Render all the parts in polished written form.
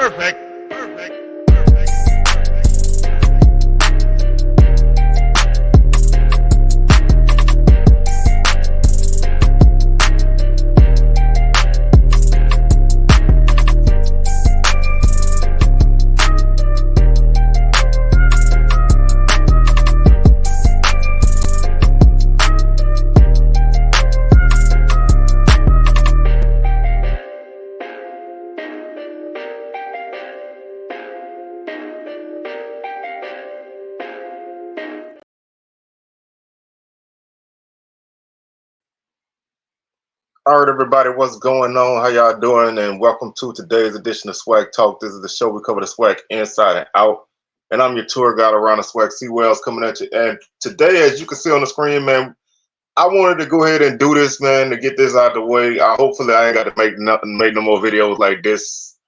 Perfect. All right, everybody, what's going on? How y'all doing? And welcome to today's edition of SWAC Talk. This is the show we cover the SWAC inside and out. And I'm your tour guide around the SWAC. C. Wells coming at you. And today, as you can see on the screen, man, I wanted to go ahead and do this, man, to get this out of the way. Hopefully, I ain't got to make no more videos like this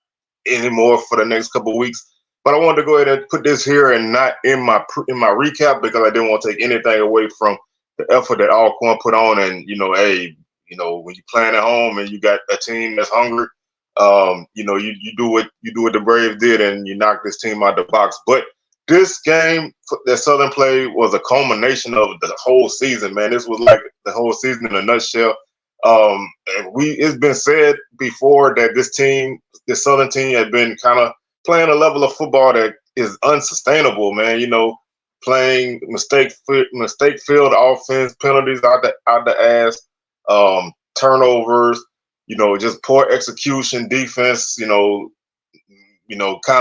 anymore for the next couple of weeks. But I wanted to go ahead and put this here and not in my recap because I didn't want to take anything away from the effort that Alcorn put on. And, hey, when you're playing at home and you got a team that's hungry, you do what the Braves did and you knock this team out the box. But this game that Southern played was a culmination of the whole season, man. This was like the whole season in a nutshell. And it's been said before that this Southern team had been kind of playing a level of football that is unsustainable, man. Playing mistake-filled offense, penalties out the ass. Turnovers, just poor execution, defense, kind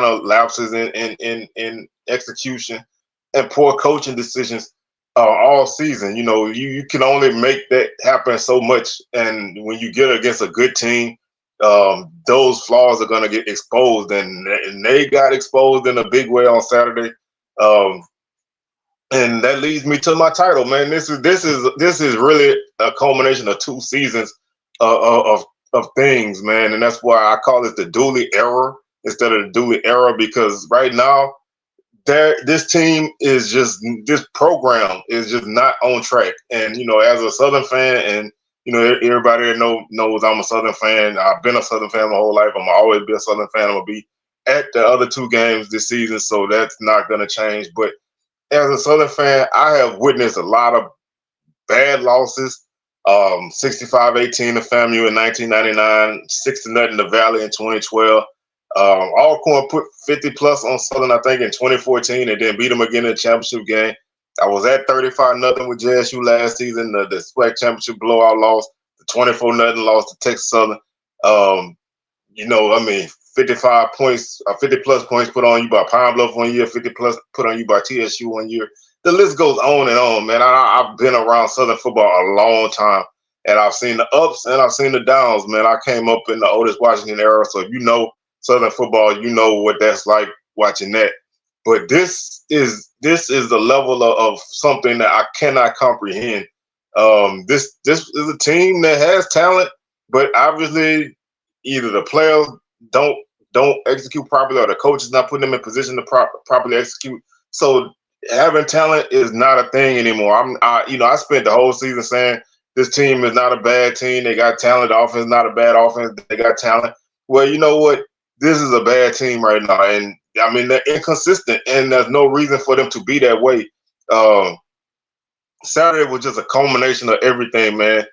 of lapses in execution and poor coaching decisions all season. You can only make that happen so much. And when you get against a good team, those flaws are going to get exposed, and they got exposed in a big way on Saturday. And that leads me to my title, man. This is really a culmination of 2 seasons of things, man. And that's why I call it the Dooley Error instead of the Dooley Error, because right now this program is just not on track. And as a Southern fan, and everybody that knows I'm a Southern fan. I've been a Southern fan my whole life. I'm always be a Southern fan. I'm gonna be at the other 2 games this season, so that's not gonna change. But as a Southern fan, I have witnessed a lot of bad losses. 65-18 to FAMU in 1999, 6-0 to Valley in 2012. Alcorn put 50+ on Southern, I think, in 2014, and then beat them again in the championship game. I was at 35-0 with JSU last season, the SWAC championship blowout loss, the 24-0 loss to Texas Southern. 55 points, 50+ points put on you by Pine Bluff one year, 50+ put on you by TSU one year. The list goes on and on, man. I've been around Southern football a long time, and I've seen the ups and I've seen the downs, man. I came up in the Otis Washington era, so if you know Southern football, you know what that's like watching that. But this is the level of something that I cannot comprehend. This is a team that has talent, but obviously either the players don't execute properly, or the coach is not putting them in position to properly execute. So having talent is not a thing anymore. I spent the whole season saying this team is not a bad team. They got talent. The offense is not a bad offense. They got talent. Well, you know what? This is a bad team right now, and they're inconsistent, and there's no reason for them to be that way. Saturday was just a culmination of everything, man.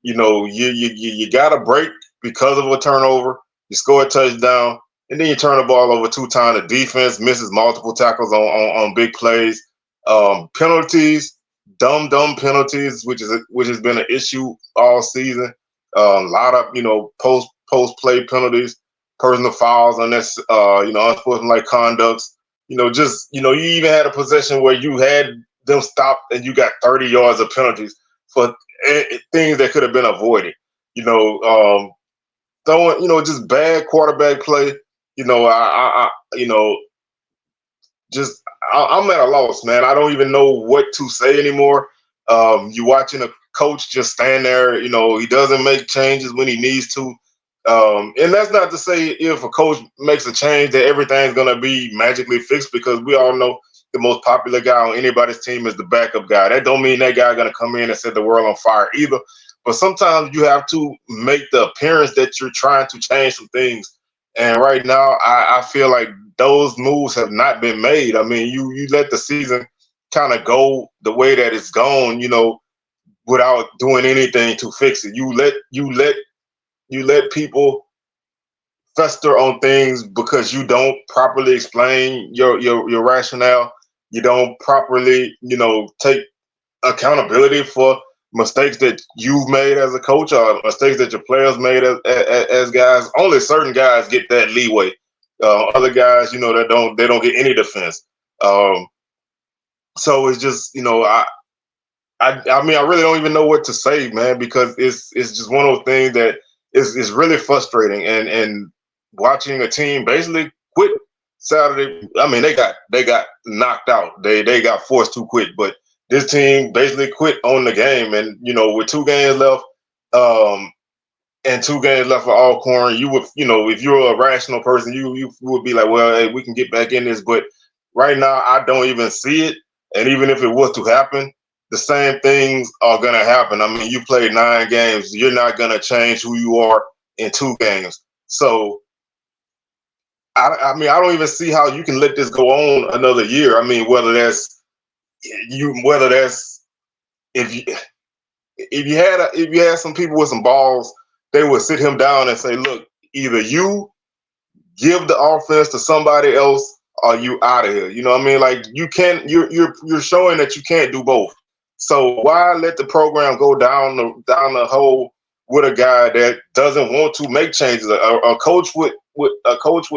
You got a break because of a turnover. You score a touchdown, and then you turn the ball over 2 times. The defense misses multiple tackles on big plays. Penalties, dumb penalties, which has been an issue all season. A lot of post play penalties, personal fouls on this, unsportsmanlike conducts. You even had a possession where you had them stopped and you got 30 yards of penalties for things that could have been avoided. Throwing, just bad quarterback play. I'm at a loss, man. I don't even know what to say anymore. You watching a coach just stand there. He doesn't make changes when he needs to. And that's not to say if a coach makes a change that everything's going to be magically fixed, because we all know the most popular guy on anybody's team is the backup guy. That don't mean that guy going to come in and set the world on fire either. But sometimes you have to make the appearance that you're trying to change some things. And right now, I feel like those moves have not been made. I mean, you let the season kind of go the way that it's gone, without doing anything to fix it. You let people fester on things because you don't properly explain your rationale. You don't properly, take accountability for mistakes that you've made as a coach or mistakes that your players made as guys. Only certain guys get that leeway. Other guys, they don't get any defense. Um, so it's just, I mean, I really don't even know what to say, man, because it's just one of those things that is really frustrating. And watching a team basically quit Saturday. I mean, they got knocked out. They got forced to quit, but this team basically quit on the game. And with 2 games left, um, and 2 games left for Alcorn, you would, if you're a rational person, you would be like, well, hey, we can get back in this. But right now, I don't even see it. And even if it was to happen, the same things are going to happen. I mean, you played 9 games. You're not going to change who you are in 2 games. So, I mean, I don't even see how you can let this go on another year. I mean, whether that's if you if you had some people with some balls, they would sit him down and say, look, either you give the offense to somebody else or you out of here. You know what I mean? Like, you can't, you're showing that you can't do both. So why let the program go down the hole with a guy that doesn't want to make changes? A coach with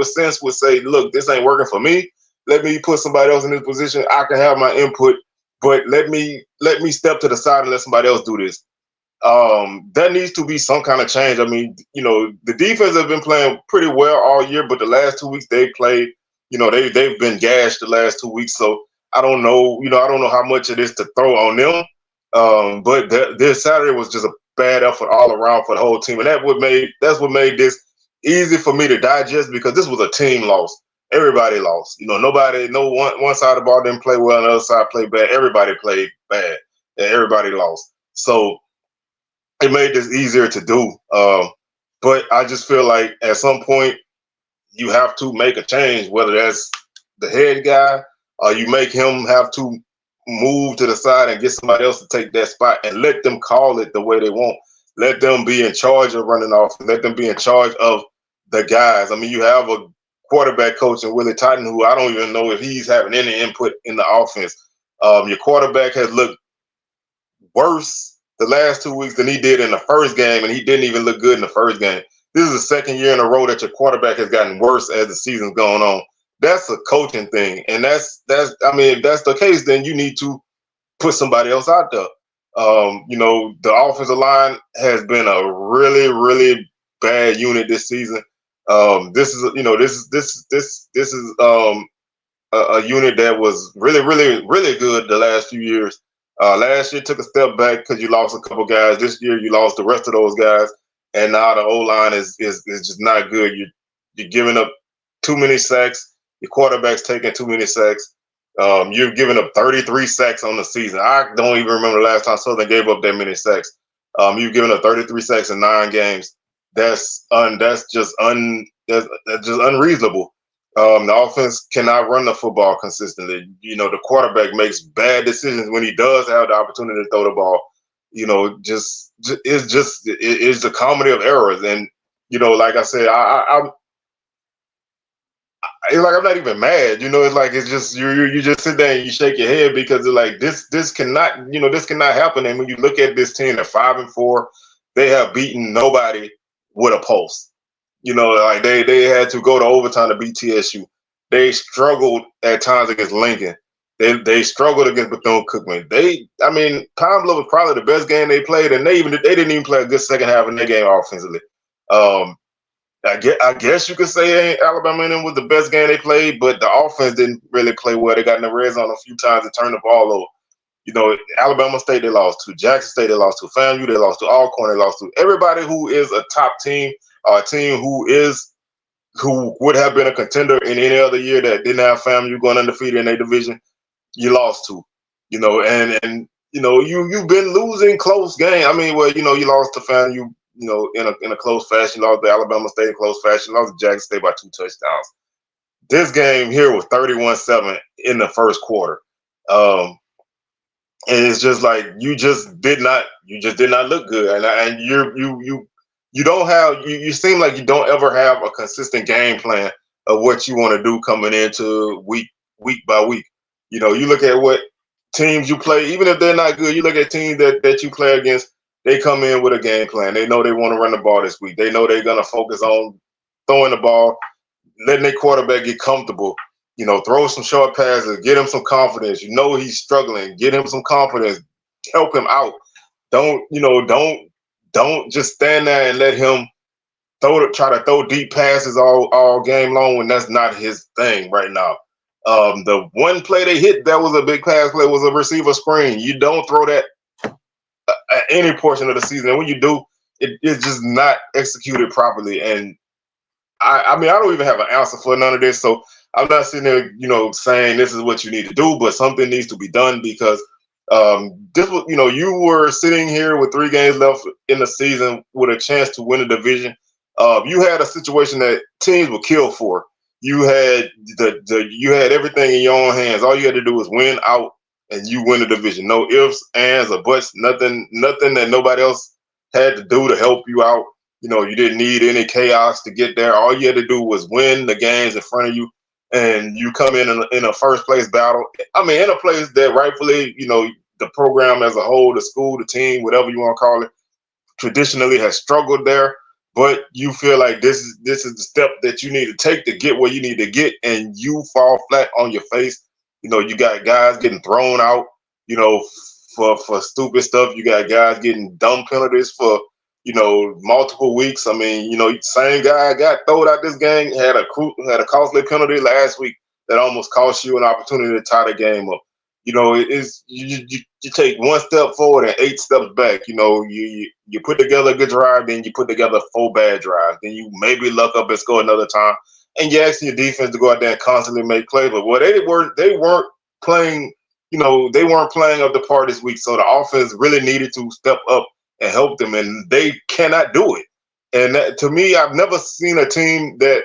sense would say, look, this ain't working for me. Let me put somebody else in this position. I can have my input, but let me step to the side and let somebody else do this. There needs to be some kind of change. I mean, the defense have been playing pretty well all year, but the last 2 weeks they played, they've been gashed the last 2 weeks. So I don't know, I don't know how much it is to throw on them. But this Saturday was just a bad effort all around for the whole team, and that's what made this easy for me to digest, because this was a team loss. Everybody lost. Nobody, no one side of the ball didn't play well, and the other side played bad. Everybody played bad, and everybody lost. So it made this easier to do. But I just feel like at some point you have to make a change, whether that's the head guy or you make him have to move to the side and get somebody else to take that spot and let them call it the way they want. Let them be in charge of running off. Let them be in charge of the guys. I mean, you have a quarterback coach in Willie Titan, who I don't even know if he's having any input in the offense. Your quarterback has looked worse the last 2 weeks than he did in the first game, and he didn't even look good in the first game. This is the second year in a row that your quarterback has gotten worse as the season's going on. That's a coaching thing, and that's I mean, if that's the case, then you need to put somebody else out there. The offensive line has been a really, really bad unit this season. This is a unit that was really, really, really good the last few years. Last year took a step back because you lost a couple guys. This year you lost the rest of those guys, and now the O line is just not good. You're giving up too many sacks. Your quarterback's taking too many sacks. You've given up 33 sacks on the season. I don't even remember the last time Southern gave up that many sacks. You've given up 33 sacks in 9 games. That's just unreasonable. The offense cannot run the football consistently. The quarterback makes bad decisions when he does have the opportunity to throw the ball. It's the comedy of errors. And like I said, it's like I'm not even mad. It's like it's just you just sit there and you shake your head, because it's like this cannot happen. And when you look at this team at 5-4, they have beaten nobody with a pulse. Like they had to go to overtime to beat TSU. They struggled at times against Lincoln. They struggled against Bethune-Cookman. Pine Bluff was probably the best game they played, and they didn't even play a good second half in their game offensively. I guess you could say Alabama A&M was the best game they played, but the offense didn't really play well. They got in the red zone a few times and turned the ball over. Alabama State they lost to, Jackson State they lost to, FAMU they lost to, Alcorn they lost to. Everybody who is a top team, or a team who would have been a contender in any other year that didn't have FAMU going undefeated in their division, you lost to. And you've been losing close games. I mean, well, you lost to FAMU in a close fashion. Lost to Alabama State in close fashion. Lost to Jackson State by 2 touchdowns. This game here was 31-7 in the first quarter. And it's just like you just did not look good, and you don't have you seem like you don't ever have a consistent game plan of what you want to do coming into week by week. You look at what teams you play, even if they're not good. You look at teams that you play against. They come in with a game plan. They know they want to run the ball this week. They know they're gonna focus on throwing the ball, letting their quarterback get comfortable. Throw some short passes, get him some confidence. He's struggling. Get him some confidence. Help him out. Don't just stand there and let him try to throw deep passes all game long when that's not his thing right now. The one play they hit that was a big pass play was a receiver screen. You don't throw that at any portion of the season. And when you do, it's just not executed properly. And I mean, I don't even have an answer for none of this. So I'm not sitting there, saying this is what you need to do, but something needs to be done because this was, you were sitting here with 3 games left in the season with a chance to win the division. You had a situation that teams would kill for. You had you had everything in your own hands. All you had to do was win out, and you win the division. No ifs, ands, or buts. Nothing that nobody else had to do to help you out. You didn't need any chaos to get there. All you had to do was win the games in front of you, and you come in a first place battle. I mean, in a place that rightfully, the program as a whole, the school, the team, whatever you want to call it, traditionally has struggled there. But you feel like this is the step that you need to take to get where you need to get, and you fall flat on your face. You got guys getting thrown out, for stupid stuff. You got guys getting dumb penalties for multiple weeks. I mean, same guy got thrown out this game, had a costly penalty last week that almost cost you an opportunity to tie the game up. It's you take 1 step forward and 8 steps back. You put together a good drive, then you put together 4 bad drives, then you maybe luck up and score another time, and you ask your defense to go out there and constantly make plays. But they weren't playing. They weren't playing up the par this week, so the offense really needed to step up and help them, and they cannot do it. And that, to me, I've never seen a team that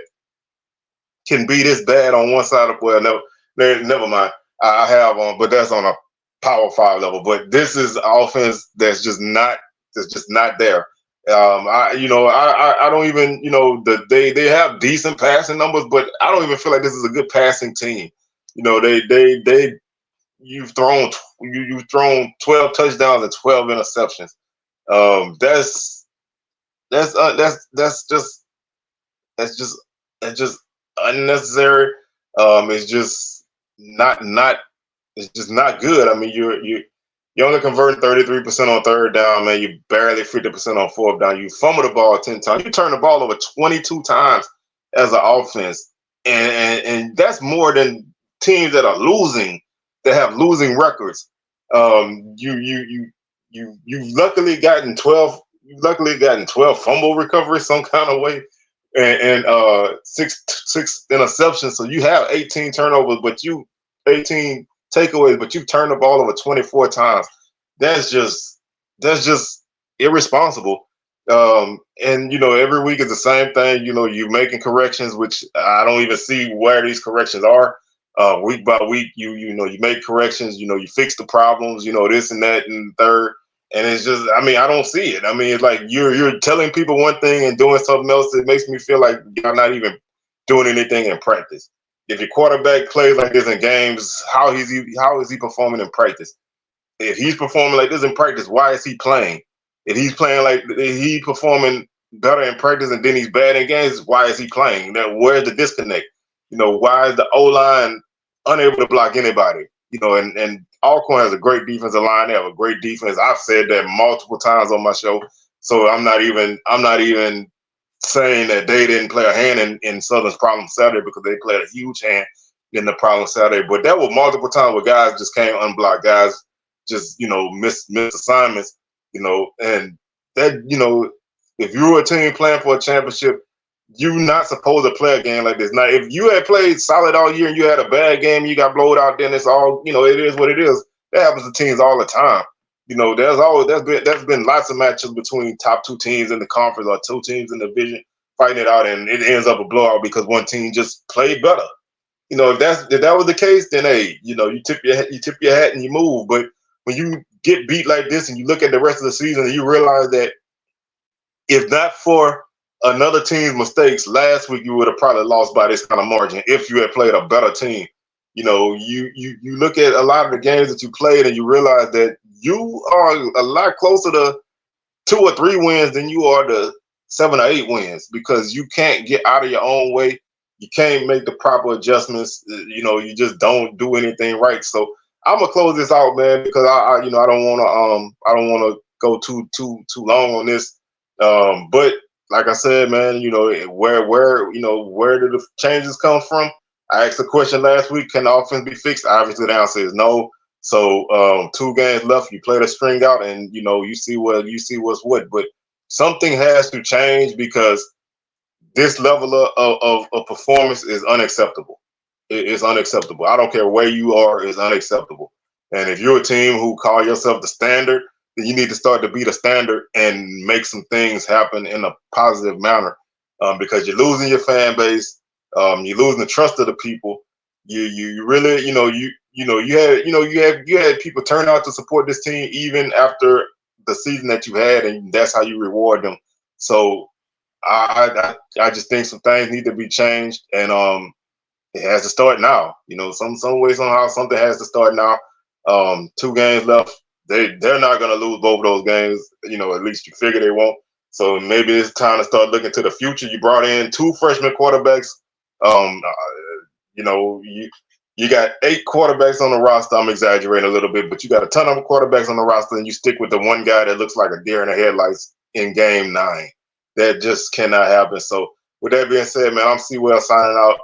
can be this bad on one side of never mind. I have on, but that's on a Power 5 level. But this is offense that's just not there. I don't even they have decent passing numbers, but I don't even feel like this is a good passing team. You've thrown 12 touchdowns and 12 interceptions. That's just unnecessary. It's just not good. I mean, you're only converting 33% on third down, man. You barely 50% on fourth down. You fumble the ball 10 times. You turn the ball over 22 times as an offense, and that's more than teams that are losing, that have losing records. You've luckily gotten 12. You've luckily gotten 12 fumble recoveries some kind of way, and six interceptions. So you have 18 turnovers, but 18 takeaways, but you turn the ball over 24 times. That's just irresponsible. And every week is the same thing. You're making corrections, which I don't even see where these corrections are. Week by week, you make corrections. You fix the problems. This and that and third. And it's just, I mean, I don't see it. I mean, it's like you're telling people one thing and doing something else. It makes me feel like you're not even doing anything in practice. If your quarterback plays like this in games, how is he performing in practice? If he's performing like this in practice, why is he playing? If he's playing like he's performing better in practice and then he's bad in games, why is he playing? Where's the disconnect? Why is the O-line unable to block anybody? And Alcorn has a great defensive line. They have a great defense. I've said that multiple times on my show. So I'm not even saying that they didn't play a hand in Southern's problem Saturday, because they played a huge hand in the problem Saturday. But there were multiple times where guys just came unblocked, guys just missed assignments, and that if you were a team playing for a championship, you're not supposed to play a game like this. Now, if you had played solid all year and you had a bad game, you got blowed out, then it's all, it is what it is. That happens to teams all the time. You know, there's been lots of matchups between top two teams in the conference or two teams in the division fighting it out, and it ends up a blowout because one team just played better. You know, if that was the case, then hey, you know, you tip your hat and you move. But when you get beat like this and you look at the rest of the season and you realize that if not for another team's mistakes last week, you would have probably lost by this kind of margin if you had played a better team. You know, you look at a lot of the games that you played and you realize that you are a lot closer to 2 or 3 wins than you are to 7 or 8 wins, because you can't get out of your own way. You can't make the proper adjustments. You know, you just don't do anything right. So I'm gonna close this out, man, because I you know, I don't want to go too long on this. But like I said, man, you know, where did the changes come from? I asked the question last week: can the offense be fixed? Obviously, the answer is no. So 2 games left. You play the string out, and you know, you see what's what. But something has to change, because this level of performance is unacceptable. It's unacceptable. I don't care where you are, it's unacceptable. And if you're a team who call yourself the standard, then you need to start to be the standard and make some things happen in a positive manner, because you're losing your fan base, you're losing the trust of the people. You really, you had people turn out to support this team even after the season that you had, and that's how you reward them. So I just think some things need to be changed, and it has to start now. You know, some way, somehow, something has to start now. 2 games left. They're not gonna lose both of those games. You know, at least you figure they won't. So maybe it's time to start looking to the future. You brought in 2 freshman quarterbacks. You know, you got 8 quarterbacks on the roster. I'm exaggerating a little bit, but you got a ton of quarterbacks on the roster, and you stick with the one guy that looks like a deer in the headlights in game 9. That just cannot happen. So with that being said, man, I'm Sewell signing out.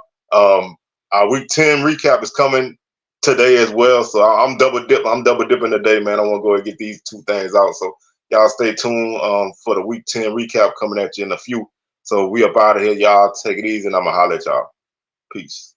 Our week 10 recap is coming today as well. So I'm double dipping today, man. I want to go and get these 2 things out. So y'all stay tuned for the week 10 recap coming at you in a few. So we up out of here, y'all. Take it easy, and I'm gonna holler at y'all. Peace.